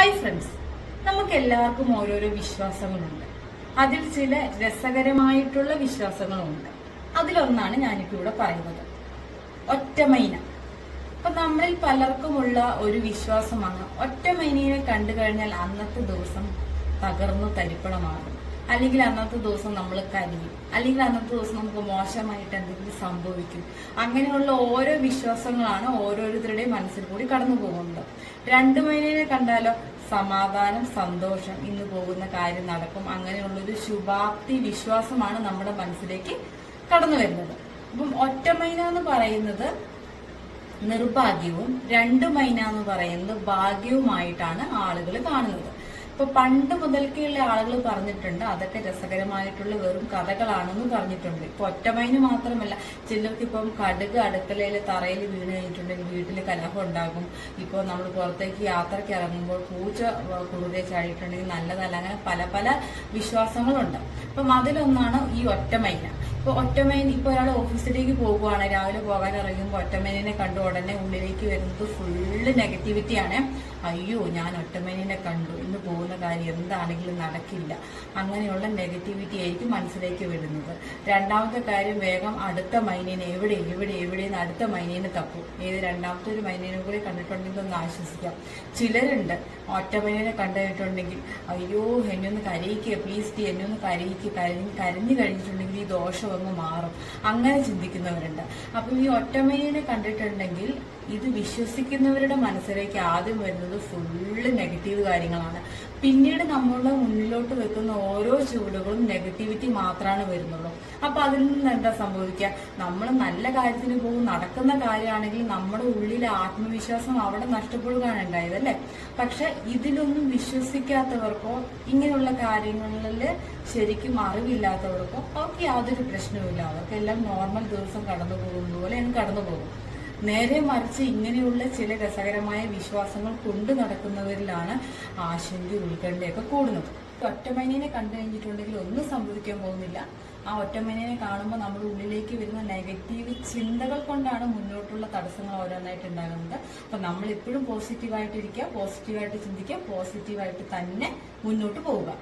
Hi friends, നമുക്ക് എല്ലാവർക്കും ഓരോരോ വിശ്വാസങ്ങളുണ്ട്. അതിൽ ചില രസകരമായിട്ടുള്ള വിശ്വാസങ്ങളുമുണ്ട്. അതിലൊന്നാണ് ഞാനിപ്പോൾ ഇവിടെ പറയുന്നത്, ഒറ്റമൈന. അപ്പൊ നമ്മളിൽ പലർക്കുമുള്ള ഒരു വിശ്വാസമാണ് ഒറ്റമൈനയെ കണ്ടു കഴിഞ്ഞാൽ അന്നത്തെ ദിവസം തകർന്നു തരിപ്പണമാകും, അല്ലെങ്കിൽ അന്നത്തെ ദിവസം നമ്മൾ കരിയും, അല്ലെങ്കിൽ അന്നത്തെ ദിവസം നമുക്ക് മോശമായിട്ട് എന്തെങ്കിലും സംഭവിക്കും. അങ്ങനെയുള്ള ഓരോ വിശ്വാസങ്ങളാണ് ഓരോരുത്തരുടെയും മനസ്സിൽ കൂടി കടന്നു പോകുന്നത്. രണ്ടു മൈനയെ കണ്ടാലോ സമാധാനം, സന്തോഷം, ഇന്ന് പോകുന്ന കാര്യം നടക്കും, അങ്ങനെയുള്ളൊരു ശുഭാപ്തി വിശ്വാസമാണ് നമ്മുടെ മനസ്സിലേക്ക് കടന്നു വരുന്നത്. അപ്പം ഒറ്റമൈന എന്ന് പറയുന്നത് നിർഭാഗ്യവും രണ്ടു മൈന എന്ന് പറയുന്നത് ഭാഗ്യവുമായിട്ടാണ് ആളുകൾ കാണുന്നത്. ഇപ്പൊ പണ്ട് മുതൽക്കുള്ള ആളുകൾ പറഞ്ഞിട്ടുണ്ട് അതൊക്കെ രസകരമായിട്ടുള്ള വെറും കഥകളാണെന്ന് പറഞ്ഞിട്ടുണ്ട്. ഇപ്പൊ ഒറ്റമൈന് മാത്രമല്ല, ചിലർക്ക് ഇപ്പം കടുക് അടുക്കളയിൽ തറയിൽ വീണ് കഴിഞ്ഞിട്ടുണ്ടെങ്കിൽ വീട്ടിൽ കലഹം ഉണ്ടാകും. ഇപ്പോൾ നമ്മൾ പുറത്തേക്ക് യാത്രയ്ക്ക് ഇറങ്ങുമ്പോൾ പൂച്ച കുറുകെ ചാടിയിട്ടുണ്ടെങ്കിൽ നല്ലതല്ല, അങ്ങനെ പല പല വിശ്വാസങ്ങളുണ്ട്. അപ്പം അതിലൊന്നാണ് ഈ ഒറ്റമൈന. ഇപ്പൊ ഒറ്റമൈന, ഇപ്പൊ ഒരാൾ ഓഫീസിലേക്ക് പോകുവാണ്, രാവിലെ പോകാൻ ഇറങ്ങുമ്പോൾ ഒറ്റമൈനെ കണ്ടു ഉടനെ ഉള്ളിലേക്ക് വരുന്നത് ഫുള്ള് നെഗറ്റിവിറ്റിയാണ്. അയ്യോ, ഞാൻ ഒറ്റമൈനെ കണ്ടു, ഇന്ന് പോകുന്ന കാര്യം എന്താണെങ്കിലും നടക്കില്ല, അങ്ങനെയുള്ള നെഗറ്റിവിറ്റി ആയിരിക്കും മനസ്സിലേക്ക് വരുന്നത്. രണ്ടാമത്തെ കാര്യം, വേഗം അടുത്ത മൈനേനെ എവിടെ എവിടെ എവിടെയെന്ന് അടുത്ത മൈനേനെ തപ്പും. ഏത് രണ്ടാമത്തെ ഒരു മൈനേനെ കൂടി കണ്ടിട്ടുണ്ടെങ്കിൽ ഒന്ന് ആശ്വസിക്കാം. ചിലരുണ്ട് ഒറ്റമൈനെ കണ്ടിട്ടുണ്ടെങ്കിൽ അയ്യോ എന്നെ ഒന്ന് കരയിക്കുക, പ്ലീസ് എന്നെ ഒന്ന് കരയിക്കുക, കരഞ്ഞു കഴിഞ്ഞിട്ടുണ്ടെങ്കിൽ ഈ ദോഷം അങ്ങ് മാറും, അങ്ങനെ ചിന്തിക്കുന്നവരുണ്ട്. അപ്പം ഈ ഒറ്റമൈനെ കണ്ടിട്ടുണ്ടെങ്കിൽ ഇത് വിശ്വസിക്കുന്നവരുടെ മനസ്സിലേക്ക് ആദ്യം വരുന്നത് ഫുള്ള് നെഗറ്റീവ് കാര്യങ്ങളാണ്. പിന്നീട് നമ്മളുടെ മുന്നിലോട്ട് വെക്കുന്ന ഓരോ ചുവടുകളും നെഗറ്റിവിറ്റി മാത്രമാണ് വരുന്നുള്ളൂ. അപ്പൊ അതിൽ നിന്ന് എന്താ സംഭവിക്കുക? നമ്മൾ നല്ല കാര്യത്തിന് പോകും, നടക്കുന്ന കാര്യമാണെങ്കിൽ നമ്മുടെ ഉള്ളിലെ ആത്മവിശ്വാസം അവിടെ നഷ്ടപ്പെടുകയാണ് ഉണ്ടായത്, അല്ലെ? പക്ഷെ ഇതിലൊന്നും വിശ്വസിക്കാത്തവർക്കോ ഇങ്ങനെയുള്ള കാര്യങ്ങളിൽ ശരിക്കും അറിവില്ലാത്തവർക്കോ അവർക്ക് യാതൊരു പ്രശ്നവുമില്ല. അവർക്കെല്ലാം നോർമൽ ദിവസം കടന്നു പോകുന്നത് പോലെ കടന്നു പോകും. നേരെ മറിച്ച് ഇങ്ങനെയുള്ള ചില രസകരമായ വിശ്വാസങ്ങൾ കൊണ്ടു നടക്കുന്നവരിലാണ് ആശങ്ക, ഉത്കണ്ഠയൊക്കെ കൂടുന്നത്. ഒറ്റമൈനയെ കണ്ടു കഴിഞ്ഞിട്ടുണ്ടെങ്കിൽ ഒന്നും സംഭവിക്കാൻ പോകുന്നില്ല. ആ ഒറ്റമൈനയെ കാണുമ്പോൾ നമ്മുടെ ഉള്ളിലേക്ക് വരുന്ന നെഗറ്റീവ് ചിന്തകൾ കൊണ്ടാണ് മുന്നോട്ടുള്ള തടസ്സങ്ങൾ ഓരോന്നായിട്ട് ഉണ്ടാകുന്നത്. അപ്പൊ നമ്മൾ എപ്പോഴും പോസിറ്റീവായിട്ടിരിക്കുക, പോസിറ്റീവായിട്ട് ചിന്തിക്കുക, പോസിറ്റീവായിട്ട് തന്നെ മുന്നോട്ട് പോവുക.